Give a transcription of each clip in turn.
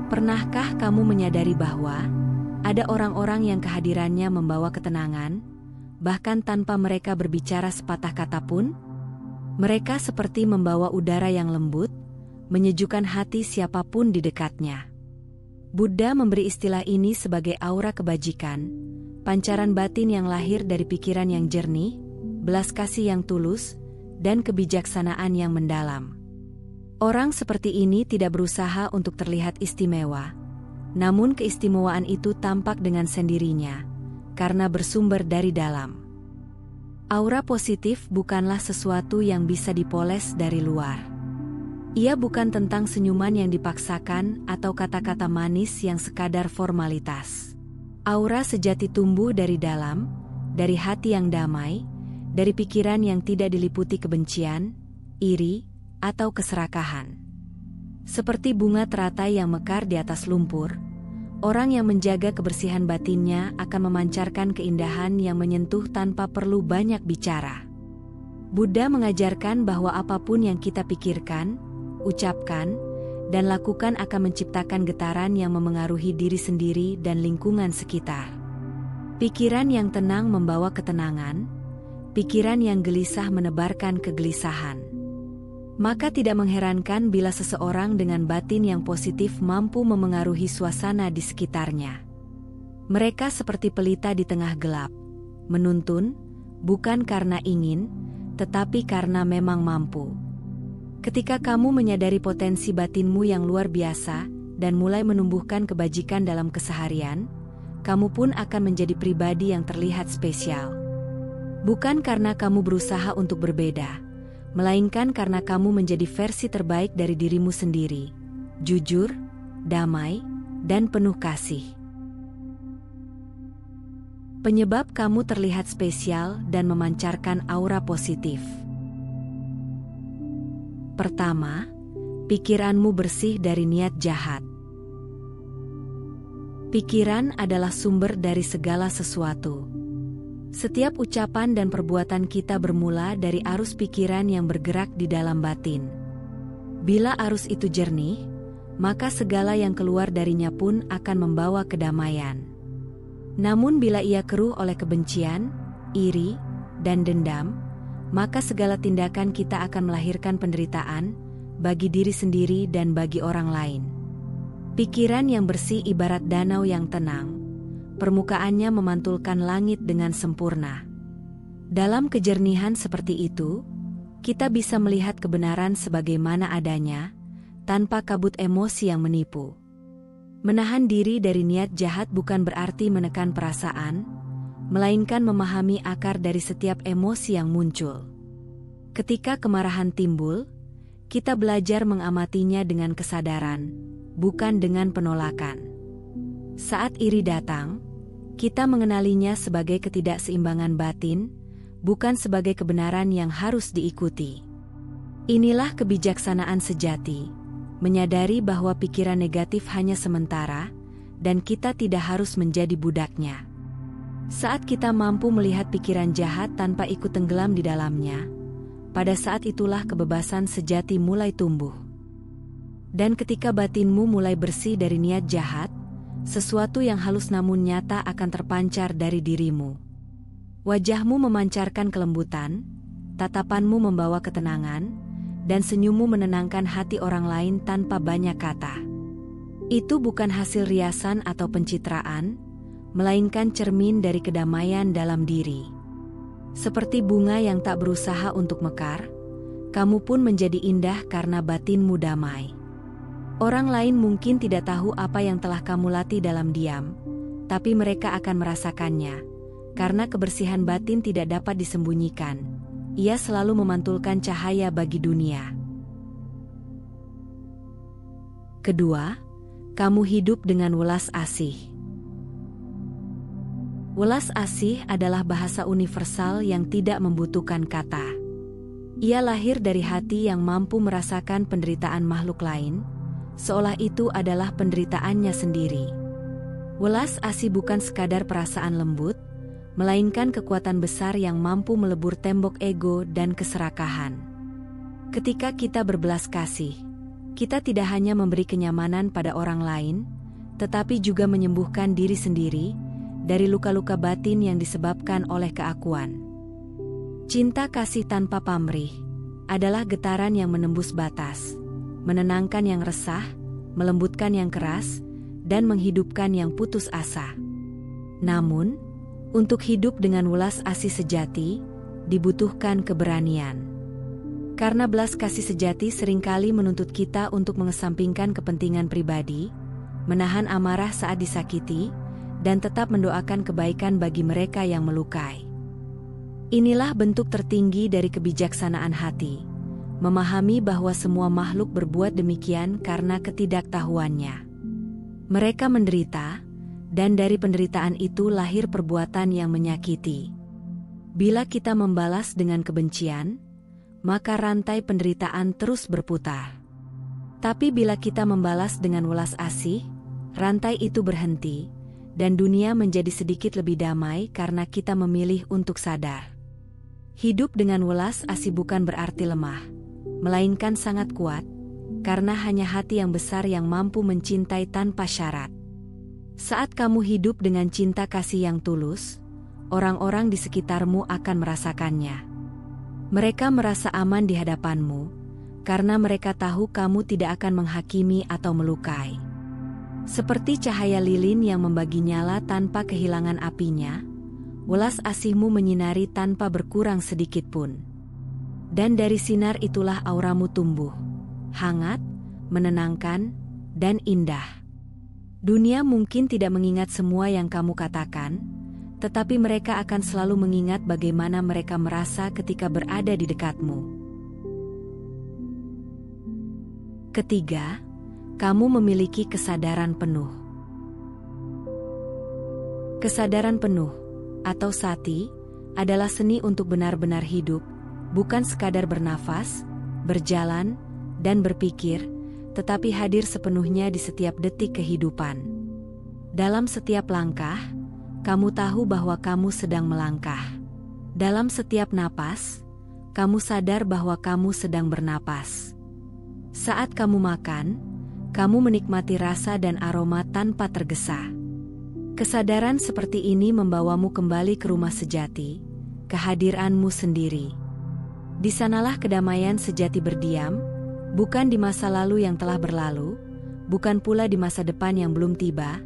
Pernahkah kamu menyadari bahwa ada orang-orang yang kehadirannya membawa ketenangan, bahkan tanpa mereka berbicara sepatah kata pun? Mereka seperti membawa udara yang lembut, menyejukkan hati siapapun di dekatnya. Buddha memberi istilah ini sebagai aura kebajikan, pancaran batin yang lahir dari pikiran yang jernih, belas kasih yang tulus, dan kebijaksanaan yang mendalam. Orang seperti ini tidak berusaha untuk terlihat istimewa, namun keistimewaan itu tampak dengan sendirinya, karena bersumber dari dalam. Aura positif bukanlah sesuatu yang bisa dipoles dari luar. Ia bukan tentang senyuman yang dipaksakan atau kata-kata manis yang sekadar formalitas. Aura sejati tumbuh dari dalam, dari hati yang damai, dari pikiran yang tidak diliputi kebencian, iri, atau keserakahan. Seperti bunga teratai yang mekar di atas lumpur, orang yang menjaga kebersihan batinnya akan memancarkan keindahan yang menyentuh tanpa perlu banyak bicara. Buddha mengajarkan bahwa apapun yang kita pikirkan, ucapkan, dan lakukan akan menciptakan getaran yang memengaruhi diri sendiri dan lingkungan sekitar. Pikiran yang tenang membawa ketenangan, pikiran yang gelisah menebarkan kegelisahan. Maka tidak mengherankan bila seseorang dengan batin yang positif mampu memengaruhi suasana di sekitarnya. Mereka seperti pelita di tengah gelap, menuntun, bukan karena ingin, tetapi karena memang mampu. Ketika kamu menyadari potensi batinmu yang luar biasa dan mulai menumbuhkan kebajikan dalam keseharian, kamu pun akan menjadi pribadi yang terlihat spesial. Bukan karena kamu berusaha untuk berbeda, melainkan karena kamu menjadi versi terbaik dari dirimu sendiri, jujur, damai, dan penuh kasih. Penyebab kamu terlihat spesial dan memancarkan aura positif. Pertama, pikiranmu bersih dari niat jahat. Pikiran adalah sumber dari segala sesuatu. Setiap ucapan dan perbuatan kita bermula dari arus pikiran yang bergerak di dalam batin. Bila arus itu jernih, maka segala yang keluar darinya pun akan membawa kedamaian. Namun bila ia keruh oleh kebencian, iri, dan dendam, maka segala tindakan kita akan melahirkan penderitaan bagi diri sendiri dan bagi orang lain. Pikiran yang bersih ibarat danau yang tenang. Permukaannya memantulkan langit dengan sempurna. Dalam kejernihan seperti itu, kita bisa melihat kebenaran sebagaimana adanya, tanpa kabut emosi yang menipu. Menahan diri dari niat jahat bukan berarti menekan perasaan, melainkan memahami akar dari setiap emosi yang muncul. Ketika kemarahan timbul, kita belajar mengamatinya dengan kesadaran, bukan dengan penolakan. Saat iri datang, kita mengenalinya sebagai ketidakseimbangan batin, bukan sebagai kebenaran yang harus diikuti. Inilah kebijaksanaan sejati, menyadari bahwa pikiran negatif hanya sementara, dan kita tidak harus menjadi budaknya. Saat kita mampu melihat pikiran jahat tanpa ikut tenggelam di dalamnya, pada saat itulah kebebasan sejati mulai tumbuh. Dan ketika batinmu mulai bersih dari niat jahat, sesuatu yang halus namun nyata akan terpancar dari dirimu. Wajahmu memancarkan kelembutan, tatapanmu membawa ketenangan, dan senyummu menenangkan hati orang lain tanpa banyak kata. Itu bukan hasil riasan atau pencitraan, melainkan cermin dari kedamaian dalam diri. Seperti bunga yang tak berusaha untuk mekar, kamu pun menjadi indah karena batinmu damai. Orang lain mungkin tidak tahu apa yang telah kamu latih dalam diam, tapi mereka akan merasakannya, karena kebersihan batin tidak dapat disembunyikan. Ia selalu memantulkan cahaya bagi dunia. Kedua, kamu hidup dengan welas asih. Welas asih adalah bahasa universal yang tidak membutuhkan kata. Ia lahir dari hati yang mampu merasakan penderitaan makhluk lain, seolah itu adalah penderitaannya sendiri. Welas asih bukan sekadar perasaan lembut, melainkan kekuatan besar yang mampu melebur tembok ego dan keserakahan. Ketika kita berbelas kasih, Kita tidak hanya memberi kenyamanan pada orang lain, tetapi juga menyembuhkan diri sendiri dari luka-luka batin yang disebabkan oleh keakuan. Cinta kasih tanpa pamrih adalah getaran yang menembus batas, menenangkan yang resah, melembutkan yang keras, dan menghidupkan yang putus asa. Namun, untuk hidup dengan welas asih sejati, dibutuhkan keberanian. Karena belas kasih sejati seringkali menuntut kita untuk mengesampingkan kepentingan pribadi, menahan amarah saat disakiti, dan tetap mendoakan kebaikan bagi mereka yang melukai. Inilah bentuk tertinggi dari kebijaksanaan hati, memahami bahwa semua makhluk berbuat demikian karena ketidaktahuannya. Mereka menderita, dan dari penderitaan itu lahir perbuatan yang menyakiti. Bila kita membalas dengan kebencian, maka rantai penderitaan terus berputar. Tapi bila kita membalas dengan welas asih, rantai itu berhenti, dan dunia menjadi sedikit lebih damai karena kita memilih untuk sadar. Hidup dengan welas asih bukan berarti lemah, melainkan sangat kuat, karena hanya hati yang besar yang mampu mencintai tanpa syarat. Saat kamu hidup dengan cinta kasih yang tulus, orang-orang di sekitarmu akan merasakannya. Mereka merasa aman di hadapanmu, karena mereka tahu kamu tidak akan menghakimi atau melukai. Seperti cahaya lilin yang membagi nyala tanpa kehilangan apinya, welas asihmu menyinari tanpa berkurang sedikit pun. Dan dari sinar itulah auramu tumbuh, hangat, menenangkan, dan indah. Dunia mungkin tidak mengingat semua yang kamu katakan, tetapi mereka akan selalu mengingat bagaimana mereka merasa ketika berada di dekatmu. Ketiga, kamu memiliki kesadaran penuh. Kesadaran penuh, atau sati, adalah seni untuk benar-benar hidup, bukan sekadar bernafas, berjalan, dan berpikir, tetapi hadir sepenuhnya di setiap detik kehidupan. Dalam setiap langkah, kamu tahu bahwa kamu sedang melangkah. Dalam setiap napas, kamu sadar bahwa kamu sedang bernapas. Saat kamu makan, kamu menikmati rasa dan aroma tanpa tergesa. Kesadaran seperti ini membawamu kembali ke rumah sejati, kehadiranmu sendiri. Di sanalah kedamaian sejati berdiam, bukan di masa lalu yang telah berlalu, bukan pula di masa depan yang belum tiba,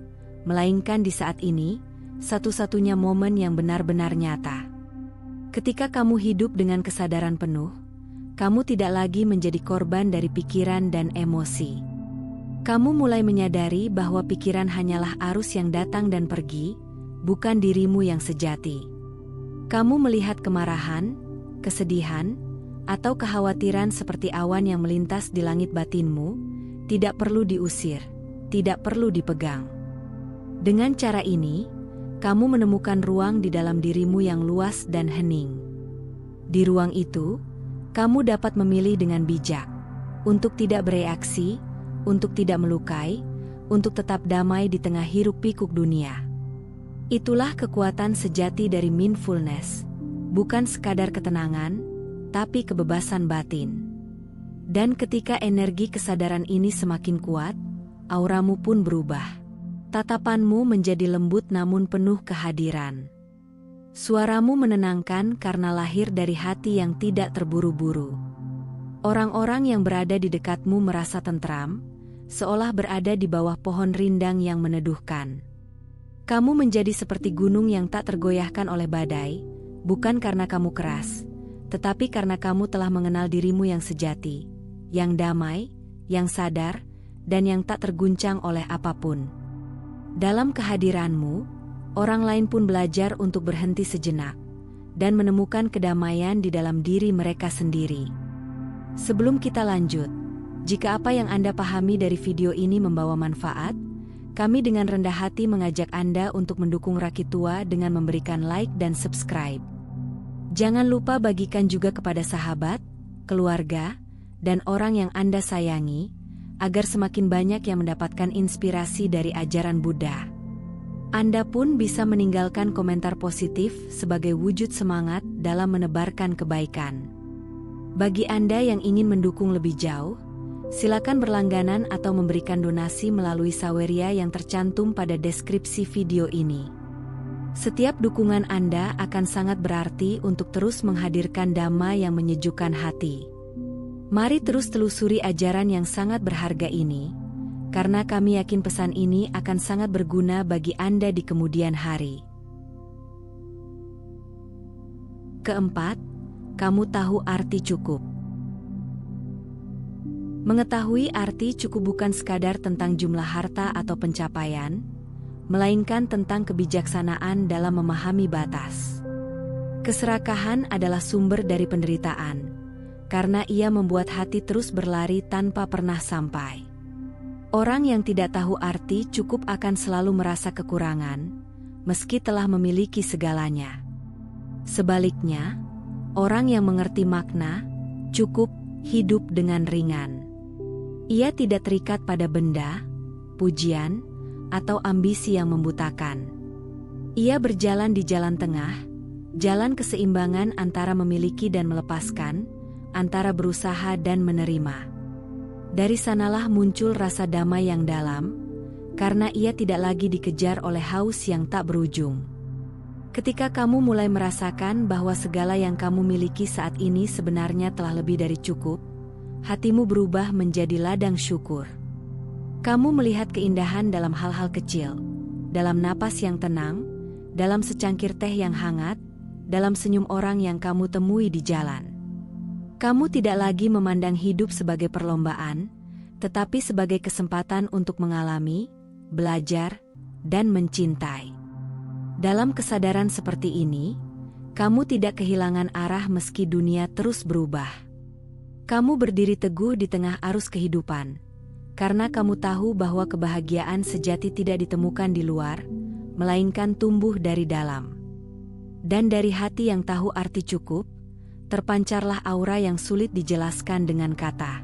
melainkan di saat ini, satu-satunya momen yang benar-benar nyata. Ketika kamu hidup dengan kesadaran penuh, kamu tidak lagi menjadi korban dari pikiran dan emosi. Kamu mulai menyadari bahwa pikiran hanyalah arus yang datang dan pergi, bukan dirimu yang sejati. Kamu melihat kemarahan, kesedihan, atau kekhawatiran seperti awan yang melintas di langit batinmu, tidak perlu diusir, tidak perlu dipegang. Dengan cara ini, kamu menemukan ruang di dalam dirimu yang luas dan hening. Di ruang itu, kamu dapat memilih dengan bijak, untuk tidak bereaksi, untuk tidak melukai, untuk tetap damai di tengah hiruk-pikuk dunia. Itulah kekuatan sejati dari mindfulness, bukan sekadar ketenangan, tapi kebebasan batin. Dan ketika energi kesadaran ini semakin kuat, auramu pun berubah. Tatapanmu menjadi lembut namun penuh kehadiran. Suaramu menenangkan karena lahir dari hati yang tidak terburu-buru. Orang-orang yang berada di dekatmu merasa tentram, seolah berada di bawah pohon rindang yang meneduhkan. Kamu menjadi seperti gunung yang tak tergoyahkan oleh badai, bukan karena kamu keras, tetapi karena kamu telah mengenal dirimu yang sejati, yang damai, yang sadar, dan yang tak terguncang oleh apapun. Dalam kehadiranmu, orang lain pun belajar untuk berhenti sejenak dan menemukan kedamaian di dalam diri mereka sendiri. Sebelum kita lanjut, jika apa yang Anda pahami dari video ini membawa manfaat, kami dengan rendah hati mengajak Anda untuk mendukung Rakitua dengan memberikan like dan subscribe. Jangan lupa bagikan juga kepada sahabat, keluarga, dan orang yang Anda sayangi, agar semakin banyak yang mendapatkan inspirasi dari ajaran Buddha. Anda pun bisa meninggalkan komentar positif sebagai wujud semangat dalam menebarkan kebaikan. Bagi Anda yang ingin mendukung lebih jauh, Silakan berlangganan atau memberikan donasi melalui Saweria yang tercantum pada deskripsi video ini. Setiap dukungan Anda akan sangat berarti untuk terus menghadirkan dhamma yang menyejukkan hati. Mari terus telusuri ajaran yang sangat berharga ini, karena kami yakin pesan ini akan sangat berguna bagi Anda di kemudian hari. Keempat, kamu tahu arti cukup. Mengetahui arti cukup bukan sekadar tentang jumlah harta atau pencapaian, melainkan tentang kebijaksanaan dalam memahami batas. Keserakahan adalah sumber dari penderitaan, karena ia membuat hati terus berlari tanpa pernah sampai. Orang yang tidak tahu arti cukup akan selalu merasa kekurangan, meski telah memiliki segalanya. Sebaliknya, orang yang mengerti makna cukup hidup dengan ringan. Ia tidak terikat pada benda, pujian, atau ambisi yang membutakan. Ia berjalan di jalan tengah, jalan keseimbangan antara memiliki dan melepaskan, antara berusaha dan menerima. Dari sanalah muncul rasa damai yang dalam, karena ia tidak lagi dikejar oleh haus yang tak berujung. Ketika kamu mulai merasakan bahwa segala yang kamu miliki saat ini sebenarnya telah lebih dari cukup, hatimu berubah menjadi ladang syukur. Kamu melihat keindahan dalam hal-hal kecil, dalam napas yang tenang, dalam secangkir teh yang hangat, dalam senyum orang yang kamu temui di jalan. Kamu tidak lagi memandang hidup sebagai perlombaan, tetapi sebagai kesempatan untuk mengalami, belajar, dan mencintai. Dalam kesadaran seperti ini, kamu tidak kehilangan arah meski dunia terus berubah. Kamu berdiri teguh di tengah arus kehidupan, karena kamu tahu bahwa kebahagiaan sejati tidak ditemukan di luar, melainkan tumbuh dari dalam. Dan dari hati yang tahu arti cukup, terpancarlah aura yang sulit dijelaskan dengan kata.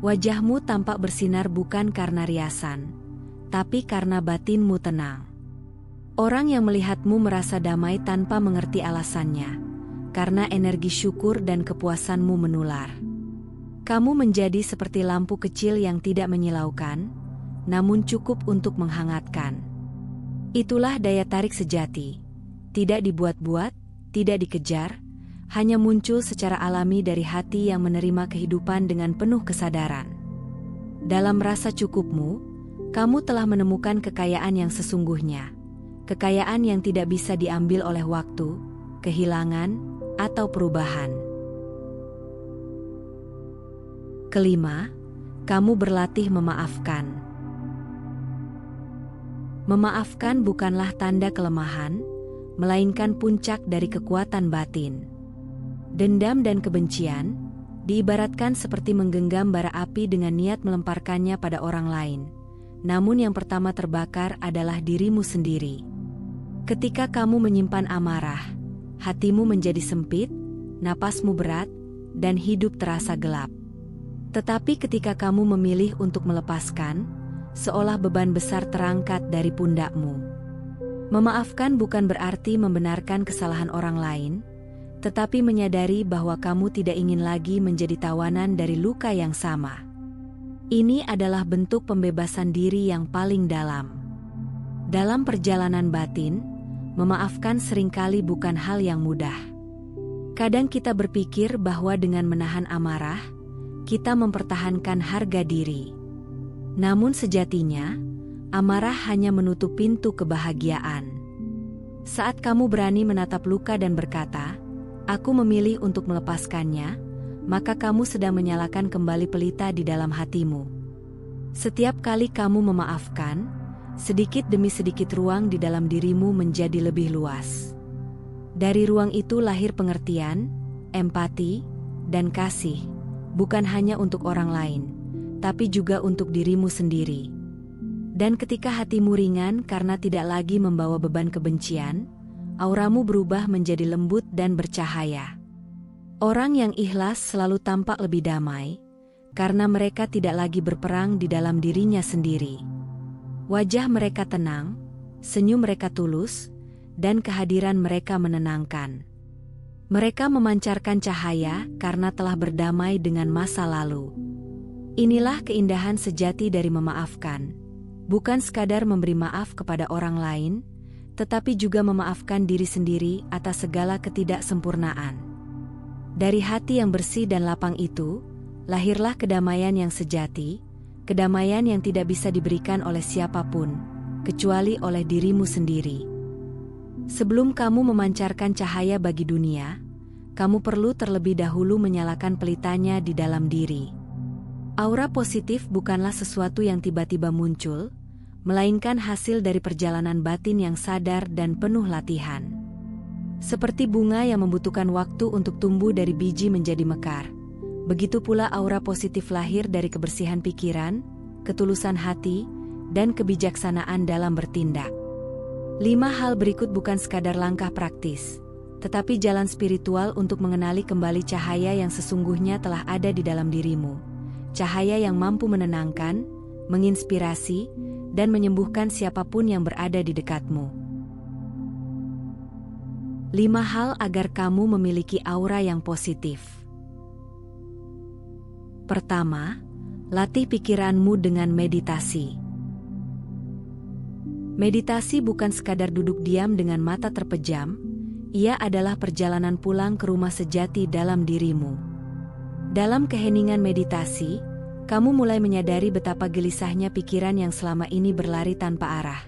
Wajahmu tampak bersinar bukan karena riasan, tapi karena batinmu tenang. Orang yang melihatmu merasa damai tanpa mengerti alasannya, karena energi syukur dan kepuasanmu menular. Kamu menjadi seperti lampu kecil yang tidak menyilaukan, namun cukup untuk menghangatkan. Itulah daya tarik sejati. Tidak dibuat-buat, tidak dikejar, hanya muncul secara alami dari hati yang menerima kehidupan dengan penuh kesadaran. Dalam rasa cukupmu, kamu telah menemukan kekayaan yang sesungguhnya. Kekayaan yang tidak bisa diambil oleh waktu, kehilangan, atau perubahan. Kelima, kamu berlatih memaafkan. Memaafkan bukanlah tanda kelemahan, melainkan puncak dari kekuatan batin. Dendam dan kebencian diibaratkan seperti menggenggam bara api dengan niat melemparkannya pada orang lain. Namun yang pertama terbakar adalah dirimu sendiri. Ketika kamu menyimpan amarah, hatimu menjadi sempit, napasmu berat, dan hidup terasa gelap. Tetapi ketika kamu memilih untuk melepaskan, seolah beban besar terangkat dari pundakmu. Memaafkan bukan berarti membenarkan kesalahan orang lain, tetapi menyadari bahwa kamu tidak ingin lagi menjadi tawanan dari luka yang sama. Ini adalah bentuk pembebasan diri yang paling dalam. Dalam perjalanan batin, memaafkan seringkali bukan hal yang mudah. Kadang kita berpikir bahwa dengan menahan amarah, kita mempertahankan harga diri. Namun sejatinya, amarah hanya menutup pintu kebahagiaan. Saat kamu berani menatap luka dan berkata, "Aku memilih untuk melepaskannya," maka kamu sedang menyalakan kembali pelita di dalam hatimu. Setiap kali kamu memaafkan, sedikit demi sedikit ruang di dalam dirimu menjadi lebih luas. Dari ruang itu lahir pengertian, empati, dan kasih, bukan hanya untuk orang lain, tapi juga untuk dirimu sendiri. Dan ketika hatimu ringan karena tidak lagi membawa beban kebencian, auramu berubah menjadi lembut dan bercahaya. Orang yang ikhlas selalu tampak lebih damai, karena mereka tidak lagi berperang di dalam dirinya sendiri. Wajah mereka tenang, senyum mereka tulus, dan kehadiran mereka menenangkan. Mereka memancarkan cahaya karena telah berdamai dengan masa lalu. Inilah keindahan sejati dari memaafkan. Bukan sekadar memberi maaf kepada orang lain, tetapi juga memaafkan diri sendiri atas segala ketidaksempurnaan. Dari hati yang bersih dan lapang itu, lahirlah kedamaian yang sejati, kedamaian yang tidak bisa diberikan oleh siapapun, kecuali oleh dirimu sendiri. Sebelum kamu memancarkan cahaya bagi dunia, kamu perlu terlebih dahulu menyalakan pelitanya di dalam diri. Aura positif bukanlah sesuatu yang tiba-tiba muncul, melainkan hasil dari perjalanan batin yang sadar dan penuh latihan. Seperti bunga yang membutuhkan waktu untuk tumbuh dari biji menjadi mekar, begitu pula aura positif lahir dari kebersihan pikiran, ketulusan hati, dan kebijaksanaan dalam bertindak. 5 hal berikut bukan sekadar langkah praktis, tetapi jalan spiritual untuk mengenali kembali cahaya yang sesungguhnya telah ada di dalam dirimu. Cahaya yang mampu menenangkan, menginspirasi, dan menyembuhkan siapapun yang berada di dekatmu. 5 hal agar kamu memiliki aura yang positif. Pertama, latih pikiranmu dengan meditasi. Meditasi bukan sekadar duduk diam dengan mata terpejam, ia adalah perjalanan pulang ke rumah sejati dalam dirimu. Dalam keheningan meditasi, kamu mulai menyadari betapa gelisahnya pikiran yang selama ini berlari tanpa arah,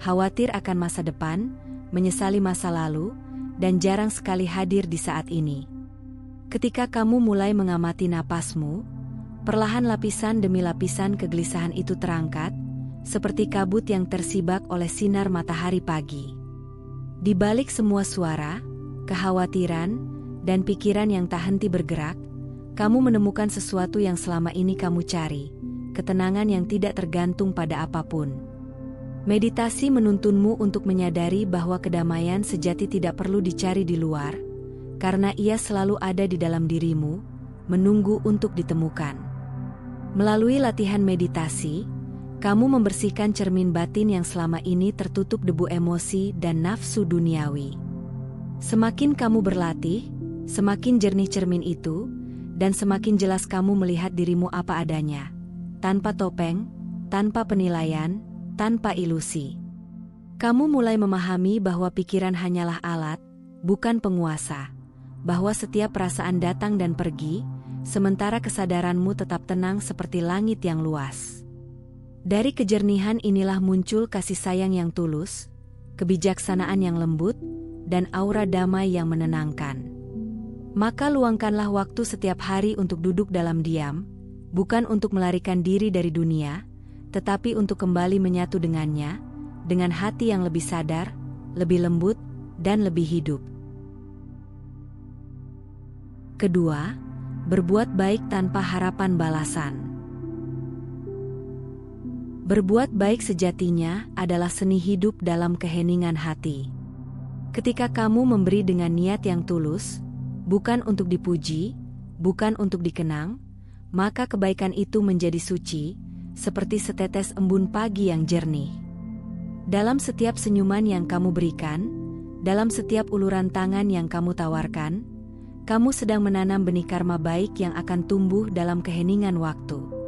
khawatir akan masa depan, menyesali masa lalu, dan jarang sekali hadir di saat ini. Ketika kamu mulai mengamati napasmu, perlahan lapisan demi lapisan kegelisahan itu terangkat, seperti kabut yang tersibak oleh sinar matahari pagi. Di balik semua suara, kekhawatiran, dan pikiran yang tak henti bergerak, kamu menemukan sesuatu yang selama ini kamu cari, ketenangan yang tidak tergantung pada apapun. Meditasi menuntunmu untuk menyadari bahwa kedamaian sejati tidak perlu dicari di luar, karena ia selalu ada di dalam dirimu, menunggu untuk ditemukan. Melalui latihan meditasi, kamu membersihkan cermin batin yang selama ini tertutup debu emosi dan nafsu duniawi. Semakin kamu berlatih, semakin jernih cermin itu, dan semakin jelas kamu melihat dirimu apa adanya, tanpa topeng, tanpa penilaian, tanpa ilusi. Kamu mulai memahami bahwa pikiran hanyalah alat, bukan penguasa, bahwa setiap perasaan datang dan pergi, sementara kesadaranmu tetap tenang seperti langit yang luas. Dari kejernihan inilah muncul kasih sayang yang tulus, kebijaksanaan yang lembut, dan aura damai yang menenangkan. Maka luangkanlah waktu setiap hari untuk duduk dalam diam, bukan untuk melarikan diri dari dunia, tetapi untuk kembali menyatu dengannya, dengan hati yang lebih sadar, lebih lembut, dan lebih hidup. Kedua, berbuat baik tanpa harapan balasan. Berbuat baik sejatinya adalah seni hidup dalam keheningan hati. Ketika kamu memberi dengan niat yang tulus, bukan untuk dipuji, bukan untuk dikenang, maka kebaikan itu menjadi suci, seperti setetes embun pagi yang jernih. Dalam setiap senyuman yang kamu berikan, dalam setiap uluran tangan yang kamu tawarkan, kamu sedang menanam benih karma baik yang akan tumbuh dalam keheningan waktu.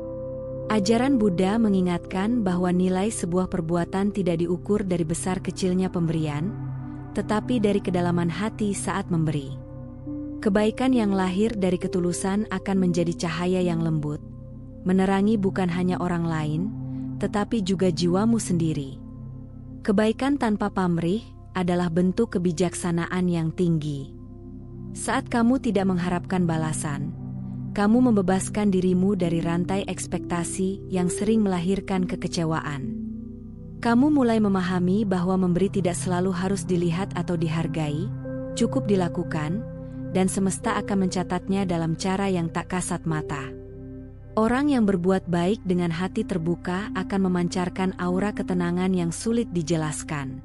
Ajaran Buddha mengingatkan bahwa nilai sebuah perbuatan tidak diukur dari besar kecilnya pemberian, tetapi dari kedalaman hati saat memberi. Kebaikan yang lahir dari ketulusan akan menjadi cahaya yang lembut, menerangi bukan hanya orang lain, tetapi juga jiwamu sendiri. Kebaikan tanpa pamrih adalah bentuk kebijaksanaan yang tinggi. Saat kamu tidak mengharapkan balasan, kamu membebaskan dirimu dari rantai ekspektasi yang sering melahirkan kekecewaan. Kamu mulai memahami bahwa memberi tidak selalu harus dilihat atau dihargai, cukup dilakukan, dan semesta akan mencatatnya dalam cara yang tak kasat mata. Orang yang berbuat baik dengan hati terbuka akan memancarkan aura ketenangan yang sulit dijelaskan.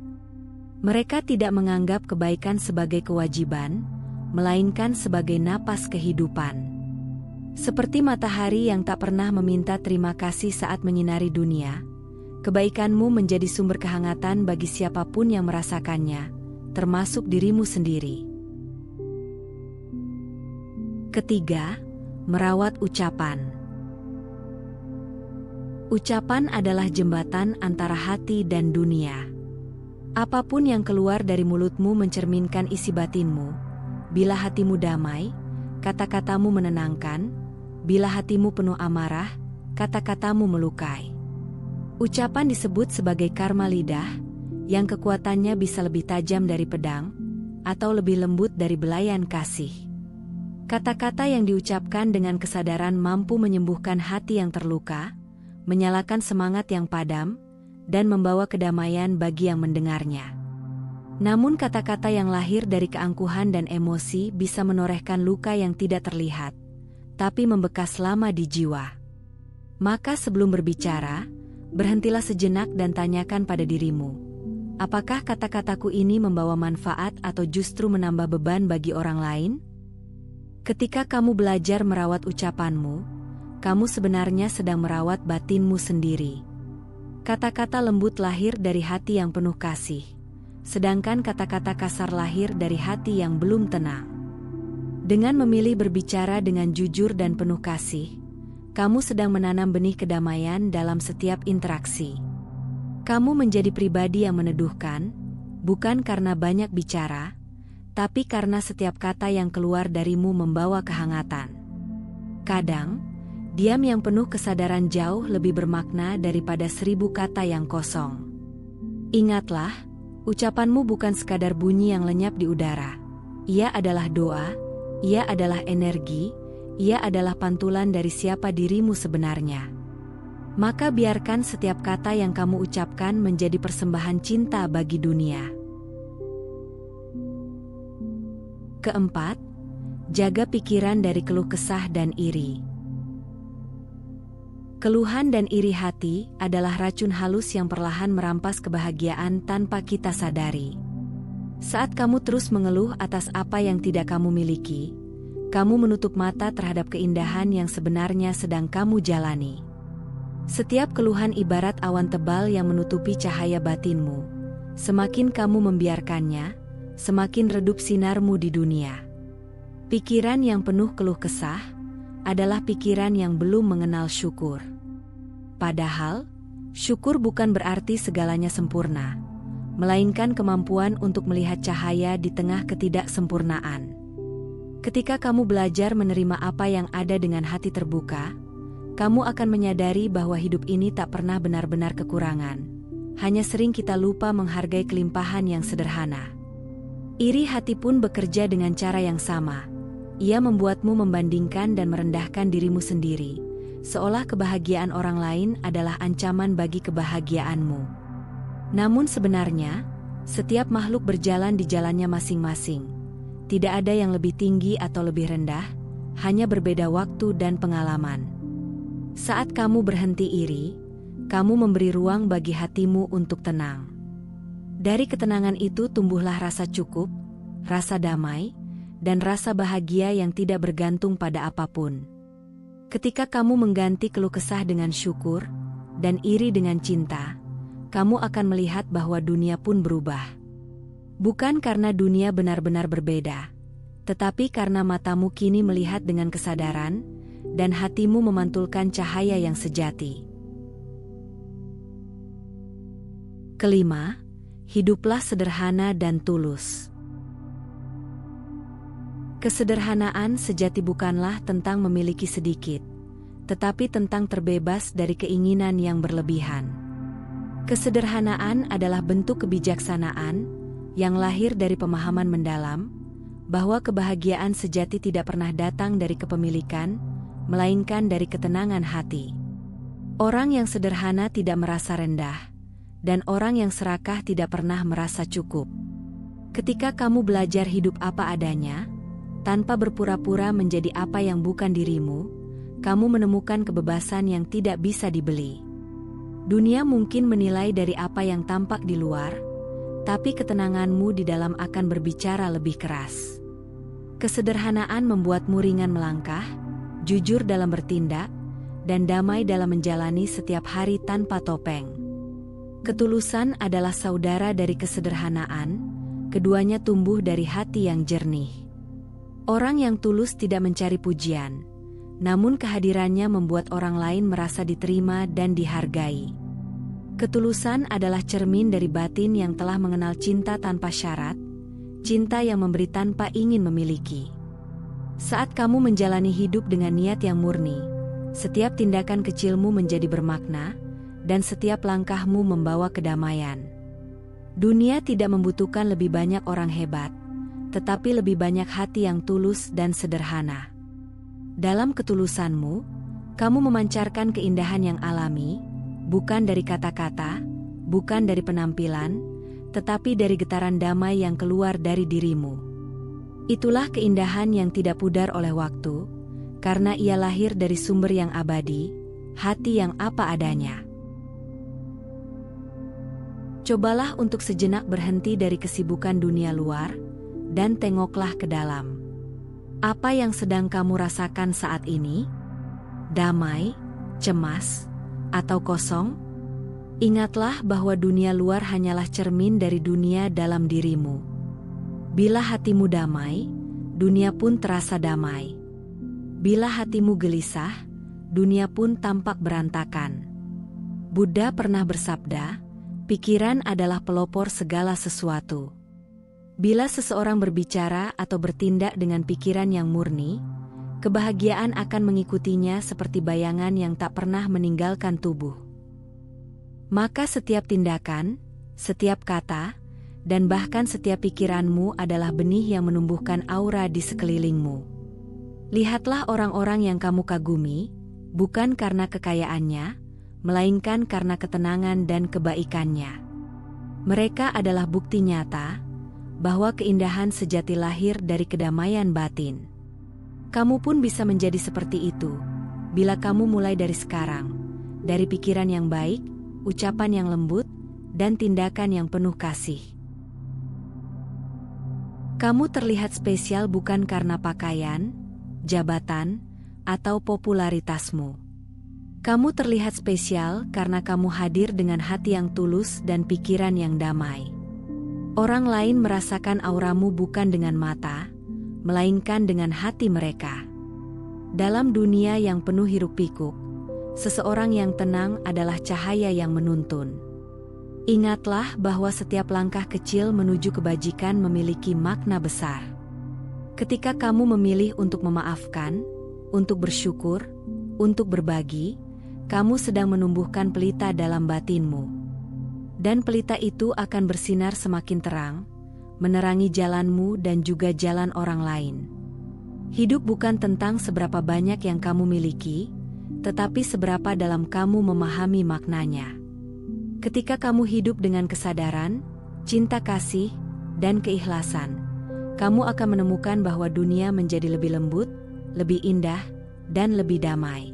Mereka tidak menganggap kebaikan sebagai kewajiban, melainkan sebagai napas kehidupan. Seperti matahari yang tak pernah meminta terima kasih saat menyinari dunia, kebaikanmu menjadi sumber kehangatan bagi siapapun yang merasakannya, termasuk dirimu sendiri. Ketiga, merawat ucapan. Ucapan adalah jembatan antara hati dan dunia. Apapun yang keluar dari mulutmu mencerminkan isi batinmu. Bila hatimu damai, kata-katamu menenangkan. Bila hatimu penuh amarah, kata-katamu melukai. Ucapan disebut sebagai karma lidah, yang kekuatannya bisa lebih tajam dari pedang, atau lebih lembut dari belayan kasih. Kata-kata yang diucapkan dengan kesadaran mampu menyembuhkan hati yang terluka, menyalakan semangat yang padam, dan membawa kedamaian bagi yang mendengarnya. Namun kata-kata yang lahir dari keangkuhan dan emosi bisa menorehkan luka yang tidak terlihat, tapi membekas lama di jiwa. Maka sebelum berbicara, berhentilah sejenak dan tanyakan pada dirimu, apakah kata-kataku ini membawa manfaat atau justru menambah beban bagi orang lain? Ketika kamu belajar merawat ucapanmu, kamu sebenarnya sedang merawat batinmu sendiri. Kata-kata lembut lahir dari hati yang penuh kasih, sedangkan kata-kata kasar lahir dari hati yang belum tenang. Dengan memilih berbicara dengan jujur dan penuh kasih, kamu sedang menanam benih kedamaian dalam setiap interaksi. Kamu menjadi pribadi yang meneduhkan, bukan karena banyak bicara, tapi karena setiap kata yang keluar darimu membawa kehangatan. Kadang, diam yang penuh kesadaran jauh lebih bermakna daripada 1000 kata yang kosong. Ingatlah, ucapanmu bukan sekadar bunyi yang lenyap di udara. Ia adalah doa, ia adalah energi, ia adalah pantulan dari siapa dirimu sebenarnya. Maka biarkan setiap kata yang kamu ucapkan menjadi persembahan cinta bagi dunia. Keempat, jaga pikiran dari keluh kesah dan iri. Keluhan dan iri hati adalah racun halus yang perlahan merampas kebahagiaan tanpa kita sadari. Saat kamu terus mengeluh atas apa yang tidak kamu miliki, kamu menutup mata terhadap keindahan yang sebenarnya sedang kamu jalani. Setiap keluhan ibarat awan tebal yang menutupi cahaya batinmu. Semakin kamu membiarkannya, semakin redup sinarmu di dunia. Pikiran yang penuh keluh kesah adalah pikiran yang belum mengenal syukur. Padahal, syukur bukan berarti segalanya sempurna, melainkan kemampuan untuk melihat cahaya di tengah ketidaksempurnaan. Ketika kamu belajar menerima apa yang ada dengan hati terbuka, kamu akan menyadari bahwa hidup ini tak pernah benar-benar kekurangan. Hanya sering kita lupa menghargai kelimpahan yang sederhana. Iri hati pun bekerja dengan cara yang sama. Ia membuatmu membandingkan dan merendahkan dirimu sendiri, seolah kebahagiaan orang lain adalah ancaman bagi kebahagiaanmu. Namun sebenarnya, setiap makhluk berjalan di jalannya masing-masing. Tidak ada yang lebih tinggi atau lebih rendah, hanya berbeda waktu dan pengalaman. Saat kamu berhenti iri, kamu memberi ruang bagi hatimu untuk tenang. Dari ketenangan itu tumbuhlah rasa cukup, rasa damai, dan rasa bahagia yang tidak bergantung pada apapun. Ketika kamu mengganti keluh kesah dengan syukur, dan iri dengan cinta, kamu akan melihat bahwa dunia pun berubah. Bukan karena dunia benar-benar berbeda, tetapi karena matamu kini melihat dengan kesadaran, dan hatimu memantulkan cahaya yang sejati. Kelima, hiduplah sederhana dan tulus. Kesederhanaan sejati bukanlah tentang memiliki sedikit, tetapi tentang terbebas dari keinginan yang berlebihan. Kesederhanaan adalah bentuk kebijaksanaan yang lahir dari pemahaman mendalam, bahwa kebahagiaan sejati tidak pernah datang dari kepemilikan, melainkan dari ketenangan hati. Orang yang sederhana tidak merasa rendah, dan orang yang serakah tidak pernah merasa cukup. Ketika kamu belajar hidup apa adanya, tanpa berpura-pura menjadi apa yang bukan dirimu, kamu menemukan kebebasan yang tidak bisa dibeli. Dunia mungkin menilai dari apa yang tampak di luar, tapi ketenanganmu di dalam akan berbicara lebih keras. Kesederhanaan membuatmu ringan melangkah, jujur dalam bertindak, dan damai dalam menjalani setiap hari tanpa topeng. Ketulusan adalah saudara dari kesederhanaan, keduanya tumbuh dari hati yang jernih. Orang yang tulus tidak mencari pujian, namun kehadirannya membuat orang lain merasa diterima dan dihargai. Ketulusan adalah cermin dari batin yang telah mengenal cinta tanpa syarat, cinta yang memberi tanpa ingin memiliki. Saat kamu menjalani hidup dengan niat yang murni, setiap tindakan kecilmu menjadi bermakna, dan setiap langkahmu membawa kedamaian. Dunia tidak membutuhkan lebih banyak orang hebat, tetapi lebih banyak hati yang tulus dan sederhana. Dalam ketulusanmu, kamu memancarkan keindahan yang alami, bukan dari kata-kata, bukan dari penampilan, tetapi dari getaran damai yang keluar dari dirimu. Itulah keindahan yang tidak pudar oleh waktu, karena ia lahir dari sumber yang abadi, hati yang apa adanya. Cobalah untuk sejenak berhenti dari kesibukan dunia luar, dan tengoklah ke dalam. Apa yang sedang kamu rasakan saat ini? Damai, cemas, atau kosong? Ingatlah bahwa dunia luar hanyalah cermin dari dunia dalam dirimu. Bila hatimu damai, dunia pun terasa damai. Bila hatimu gelisah, dunia pun tampak berantakan. Buddha pernah bersabda, pikiran adalah pelopor segala sesuatu. Bila seseorang berbicara atau bertindak dengan pikiran yang murni, kebahagiaan akan mengikutinya seperti bayangan yang tak pernah meninggalkan tubuh. Maka setiap tindakan, setiap kata, dan bahkan setiap pikiranmu adalah benih yang menumbuhkan aura di sekelilingmu. Lihatlah orang-orang yang kamu kagumi, bukan karena kekayaannya, melainkan karena ketenangan dan kebaikannya. Mereka adalah bukti nyata bahwa keindahan sejati lahir dari kedamaian batin. Kamu pun bisa menjadi seperti itu, bila kamu mulai dari sekarang, dari pikiran yang baik, ucapan yang lembut, dan tindakan yang penuh kasih. Kamu terlihat spesial bukan karena pakaian, jabatan, atau popularitasmu. Kamu terlihat spesial karena kamu hadir dengan hati yang tulus dan pikiran yang damai. Orang lain merasakan auramu bukan dengan mata, melainkan dengan hati mereka. Dalam dunia yang penuh hiruk-pikuk, seseorang yang tenang adalah cahaya yang menuntun. Ingatlah bahwa setiap langkah kecil menuju kebajikan memiliki makna besar. Ketika kamu memilih untuk memaafkan, untuk bersyukur, untuk berbagi, kamu sedang menumbuhkan pelita dalam batinmu. Dan pelita itu akan bersinar semakin terang, menerangi jalanmu dan juga jalan orang lain. Hidup bukan tentang seberapa banyak yang kamu miliki, tetapi seberapa dalam kamu memahami maknanya. Ketika kamu hidup dengan kesadaran, cinta kasih, dan keikhlasan, kamu akan menemukan bahwa dunia menjadi lebih lembut, lebih indah, dan lebih damai.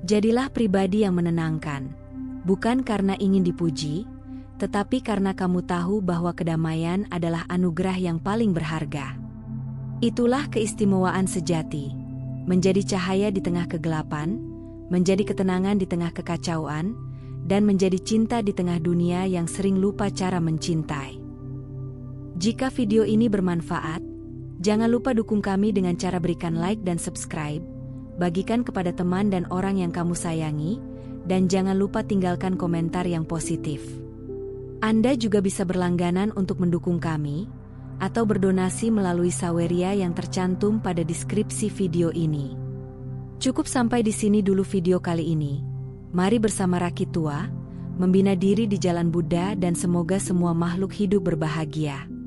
Jadilah pribadi yang menenangkan, bukan karena ingin dipuji, tetapi karena kamu tahu bahwa kedamaian adalah anugerah yang paling berharga. Itulah keistimewaan sejati, menjadi cahaya di tengah kegelapan, menjadi ketenangan di tengah kekacauan, dan menjadi cinta di tengah dunia yang sering lupa cara mencintai. Jika video ini bermanfaat, jangan lupa dukung kami dengan cara berikan like dan subscribe, bagikan kepada teman dan orang yang kamu sayangi, dan jangan lupa tinggalkan komentar yang positif. Anda juga bisa berlangganan untuk mendukung kami, atau berdonasi melalui Saweria yang tercantum pada deskripsi video ini. Cukup sampai di sini dulu video kali ini. Mari bersama Rakitua, membina diri di jalan Buddha dan semoga semua makhluk hidup berbahagia.